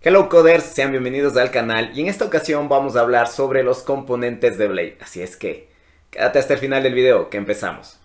Hello coders, sean bienvenidos al canal y en esta ocasión vamos a hablar sobre los componentes de Blade, así es que quédate hasta el final del video que empezamos.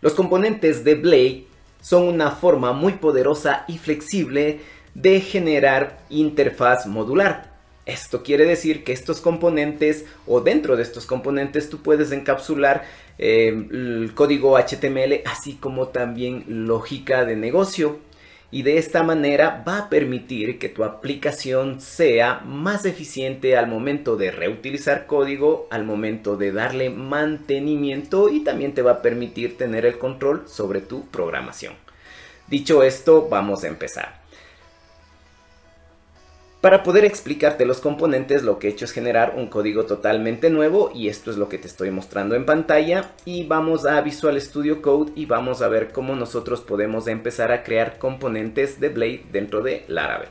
Los componentes de Blade son una forma muy poderosa y flexible de generar interfaz modular. Esto quiere decir que estos componentes o dentro de estos componentes tú puedes encapsular el código HTML así como también lógica de negocio. Y de esta manera va a permitir que tu aplicación sea más eficiente al momento de reutilizar código, al momento de darle mantenimiento y también te va a permitir tener el control sobre tu programación. Dicho esto, vamos a empezar. Para poder explicarte los componentes, lo que he hecho es generar un código totalmente nuevo y esto es lo que te estoy mostrando en pantalla. Y vamos a Visual Studio Code y vamos a ver cómo nosotros podemos empezar a crear componentes de Blade dentro de Laravel.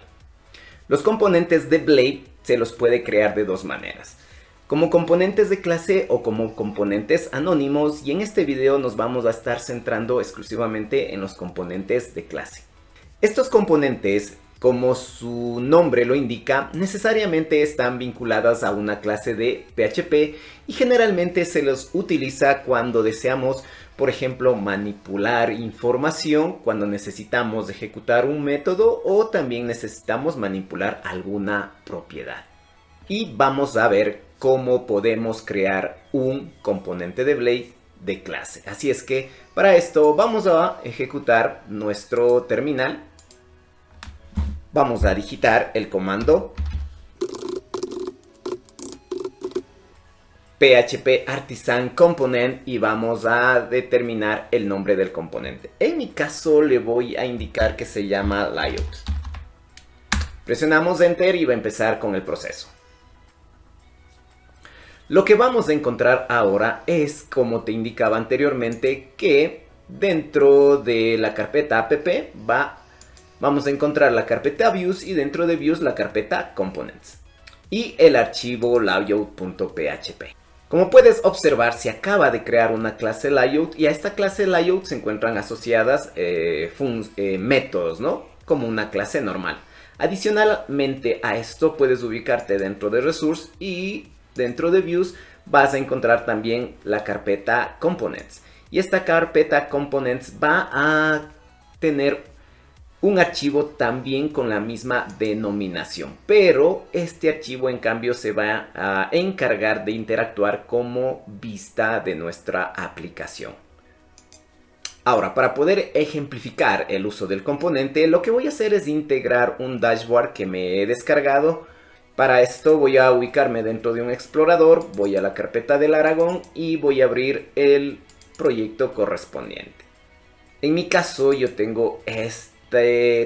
Los componentes de Blade se los puede crear de dos maneras: como componentes de clase o como componentes anónimos, y en este video nos vamos a estar centrando exclusivamente en los componentes de clase. Estos componentes, como su nombre lo indica, necesariamente están vinculadas a una clase de PHP y generalmente se los utiliza cuando deseamos, por ejemplo, manipular información, cuando necesitamos ejecutar un método o también necesitamos manipular alguna propiedad. Y vamos a ver cómo podemos crear un componente de Blade de clase. Así es que para esto vamos a ejecutar nuestro terminal. Vamos a digitar el comando php artisan component y vamos a determinar el nombre del componente. En mi caso le voy a indicar que se llama layout. Presionamos enter y va a empezar con el proceso. Lo que vamos a encontrar ahora es, como te indicaba anteriormente, que dentro de la carpeta app vamos a encontrar la carpeta views y dentro de views la carpeta components y el archivo layout.php. Como puedes observar, se acaba de crear una clase layout y a esta clase layout se encuentran asociadas métodos, ¿no? Como una clase normal. Adicionalmente a esto puedes ubicarte dentro de resource y dentro de views vas a encontrar también la carpeta components. Y esta carpeta components va a tener un archivo también con la misma denominación, pero este archivo en cambio se va a encargar de interactuar como vista de nuestra aplicación. Ahora, para poder ejemplificar el uso del componente, lo que voy a hacer es integrar un dashboard que me he descargado. Para esto voy a ubicarme dentro de un explorador, voy a la carpeta del Aragón y voy a abrir el proyecto correspondiente. En mi caso yo tengo este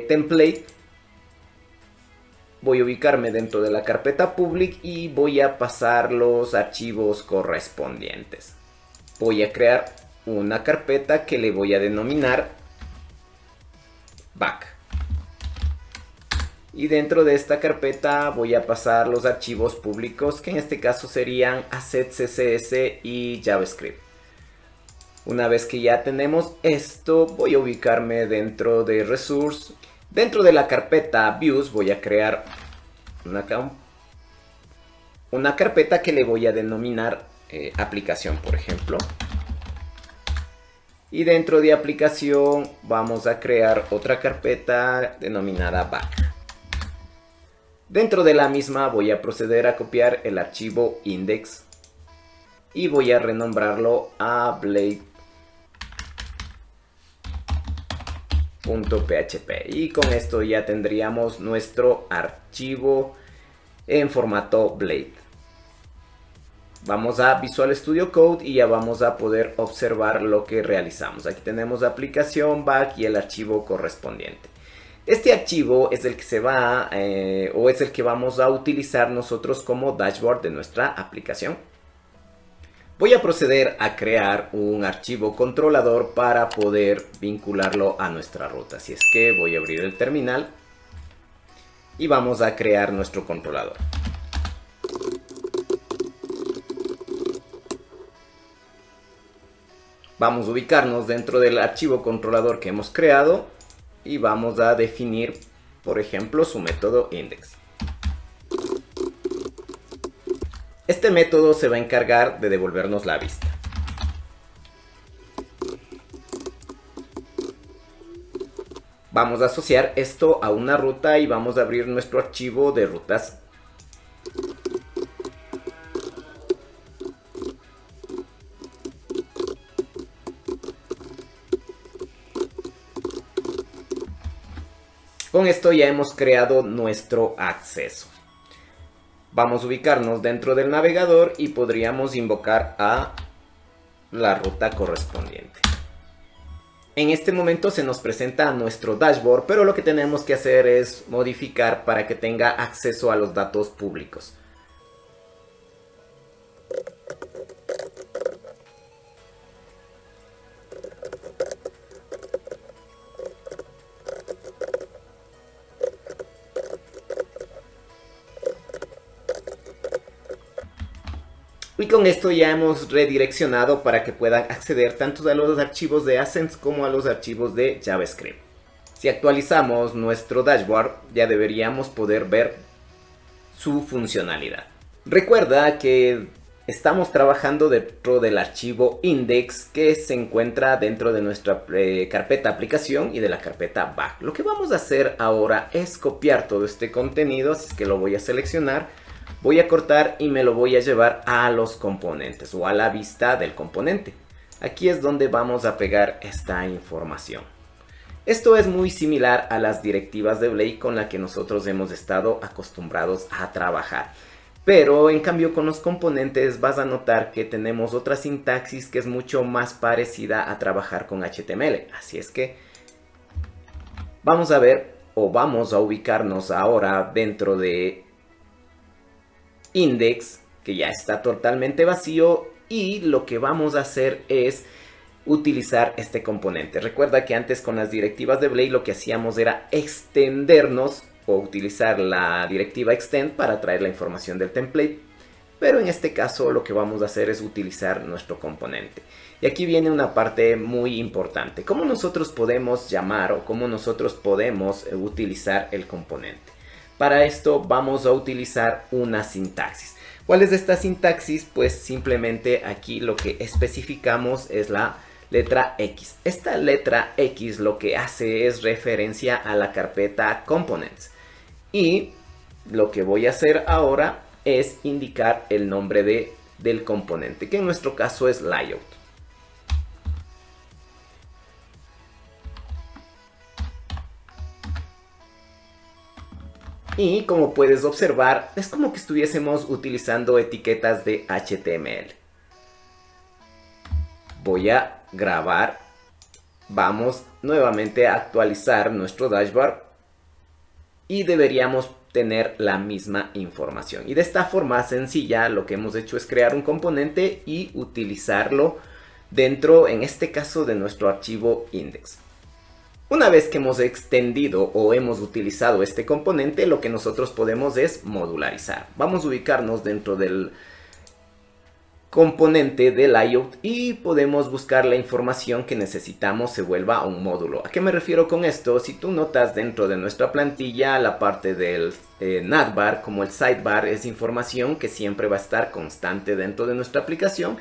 template. Voy a ubicarme dentro de la carpeta public y voy a pasar los archivos correspondientes. Voy a crear una carpeta que le voy a denominar back. Y dentro de esta carpeta voy a pasar los archivos públicos, que en este caso serían assets, CSS y JavaScript. Una vez que ya tenemos esto, voy a ubicarme dentro de Resource. Dentro de la carpeta Views voy a crear una carpeta que le voy a denominar aplicación, por ejemplo. Y dentro de aplicación vamos a crear otra carpeta denominada back. Dentro de la misma voy a proceder a copiar el archivo index y voy a renombrarlo a blade.php y con esto ya tendríamos nuestro archivo en formato Blade. Vamos a Visual Studio Code y ya vamos a poder observar lo que realizamos. Aquí tenemos la aplicación back y el archivo correspondiente. Este archivo es el que se va o es el que vamos a utilizar nosotros como dashboard de nuestra aplicación. Voy a proceder a crear un archivo controlador para poder vincularlo a nuestra ruta. Así es que voy a abrir el terminal y vamos a crear nuestro controlador. Vamos a ubicarnos dentro del archivo controlador que hemos creado y vamos a definir, por ejemplo, su método index. Este método se va a encargar de devolvernos la vista. Vamos a asociar esto a una ruta y vamos a abrir nuestro archivo de rutas. Con esto ya hemos creado nuestro acceso. Vamos a ubicarnos dentro del navegador y podríamos invocar a la ruta correspondiente. En este momento se nos presenta nuestro dashboard, pero lo que tenemos que hacer es modificar para que tenga acceso a los datos públicos. Y con esto ya hemos redireccionado para que puedan acceder tanto a los archivos de Ascent como a los archivos de JavaScript. Si actualizamos nuestro dashboard, ya deberíamos poder ver su funcionalidad. Recuerda que estamos trabajando dentro del archivo index que se encuentra dentro de nuestra carpeta aplicación y de la carpeta back. Lo que vamos a hacer ahora es copiar todo este contenido, así es que lo voy a seleccionar. Voy a cortar y me lo voy a llevar a los componentes o a la vista del componente. Aquí es donde vamos a pegar esta información. Esto es muy similar a las directivas de Blade con las que nosotros hemos estado acostumbrados a trabajar. Pero en cambio con los componentes vas a notar que tenemos otra sintaxis que es mucho más parecida a trabajar con HTML. Así es que vamos a ver o vamos a ubicarnos ahora dentro de index, que ya está totalmente vacío, y lo que vamos a hacer es utilizar este componente. Recuerda que antes con las directivas de Blade lo que hacíamos era extendernos o utilizar la directiva extend para traer la información del template, pero en este caso lo que vamos a hacer es utilizar nuestro componente. Y aquí viene una parte muy importante: cómo nosotros podemos llamar o cómo nosotros podemos utilizar el componente. Para esto vamos a utilizar una sintaxis. ¿Cuál es esta sintaxis? Pues simplemente aquí lo que especificamos es la letra X. Esta letra X lo que hace es referencia a la carpeta components. Y lo que voy a hacer ahora es indicar el nombre del componente, que en nuestro caso es layout. Y como puedes observar, es como que estuviésemos utilizando etiquetas de HTML. Voy a grabar. Vamos nuevamente a actualizar nuestro dashboard. Y deberíamos tener la misma información. Y de esta forma sencilla lo que hemos hecho es crear un componente y utilizarlo dentro, en este caso, de nuestro archivo index. Una vez que hemos extendido o hemos utilizado este componente, lo que nosotros podemos es modularizar. Vamos a ubicarnos dentro del componente de layout y podemos buscar la información que necesitamos se vuelva a un módulo. ¿A qué me refiero con esto? Si tú notas dentro de nuestra plantilla, la parte del navbar como el sidebar es información que siempre va a estar constante dentro de nuestra aplicación,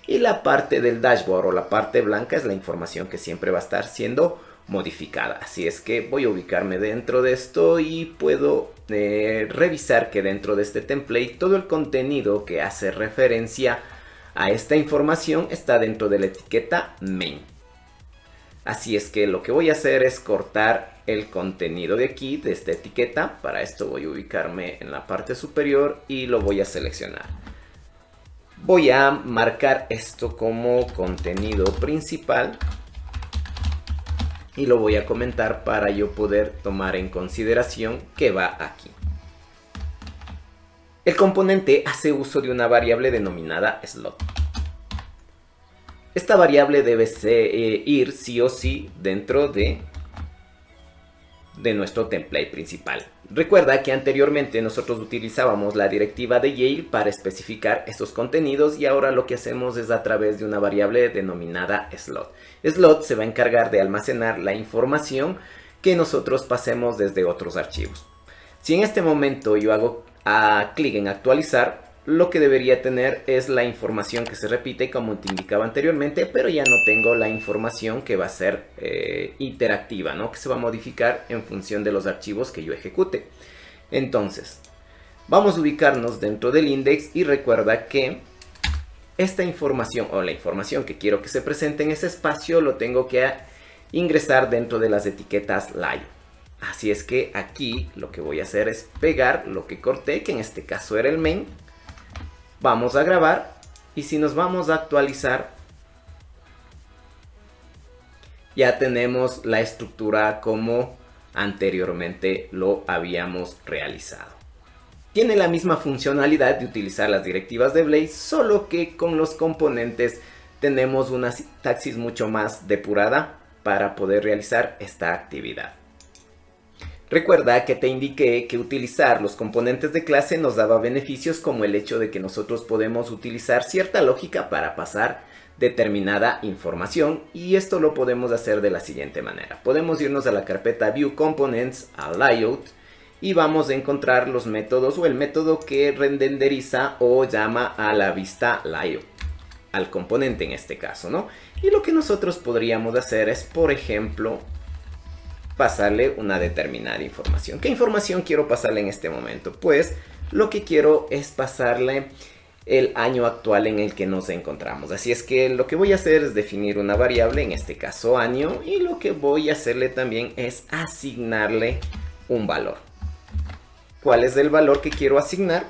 y la parte del dashboard o la parte blanca es la información que siempre va a estar siendo modificada. Así es que voy a ubicarme dentro de esto y puedo revisar que dentro de este template todo el contenido que hace referencia a esta información está dentro de la etiqueta main. Así es que lo que voy a hacer es cortar el contenido de aquí, de esta etiqueta. Para esto voy a ubicarme en la parte superior y lo voy a seleccionar. Voy a marcar esto como contenido principal y lo voy a comentar para yo poder tomar en consideración que va aquí. El componente hace uso de una variable denominada slot. Esta variable debe ir sí o sí dentro de nuestro template principal. Recuerda que anteriormente nosotros utilizábamos la directiva de Yale para especificar esos contenidos y ahora lo que hacemos es a través de una variable denominada slot. Slot se va a encargar de almacenar la información que nosotros pasemos desde otros archivos. Si en este momento yo hago clic en actualizar, lo que debería tener es la información que se repite como te indicaba anteriormente, pero ya no tengo la información que va a ser interactiva, ¿no? Que se va a modificar en función de los archivos que yo ejecute. Entonces, vamos a ubicarnos dentro del index y recuerda que esta información o la información que quiero que se presente en ese espacio lo tengo que ingresar dentro de las etiquetas layout. Así es que aquí lo que voy a hacer es pegar lo que corté, que en este caso era el main. Vamos a grabar y si nos vamos a actualizar, ya tenemos la estructura como anteriormente lo habíamos realizado. Tiene la misma funcionalidad de utilizar las directivas de Blaze, solo que con los componentes tenemos una sintaxis mucho más depurada para poder realizar esta actividad. Recuerda que te indiqué que utilizar los componentes de clase nos daba beneficios como el hecho de que nosotros podemos utilizar cierta lógica para pasar determinada información y esto lo podemos hacer de la siguiente manera. Podemos irnos a la carpeta View Components, a Layout y vamos a encontrar los métodos o el método que renderiza o llama a la vista Layout, al componente en este caso, ¿no? Y lo que nosotros podríamos hacer es, por ejemplo, pasarle una determinada información. ¿Qué información quiero pasarle en este momento? Pues lo que quiero es pasarle el año actual en el que nos encontramos. Así es que lo que voy a hacer es definir una variable, en este caso año, y lo que voy a hacerle también es asignarle un valor. ¿Cuál es el valor que quiero asignar?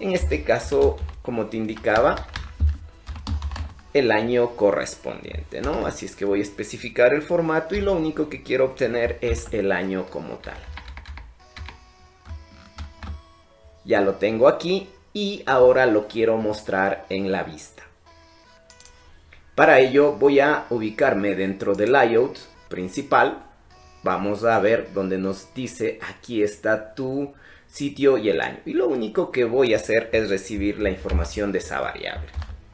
En este caso, como te indicaba, el año correspondiente, ¿no? Así es que voy a especificar el formato y lo único que quiero obtener es el año como tal. Ya lo tengo aquí y ahora lo quiero mostrar en la vista. Para ello voy a ubicarme dentro del layout principal. Vamos a ver donde nos dice aquí está tu sitio y el año. Y lo único que voy a hacer es recibir la información de esa variable,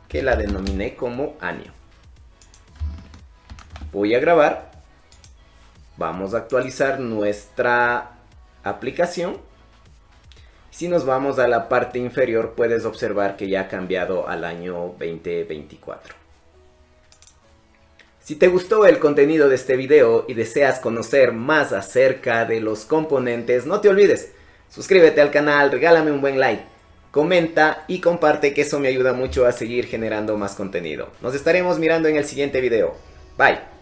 que la denominé como año. Voy a grabar. Vamos a actualizar nuestra aplicación. Si nos vamos a la parte inferior, puedes observar que ya ha cambiado al año 2024. Si te gustó el contenido de este video y deseas conocer más acerca de los componentes, no te olvides, suscríbete al canal, regálame un buen like, comenta y comparte, que eso me ayuda mucho a seguir generando más contenido. Nos estaremos mirando en el siguiente video. Bye.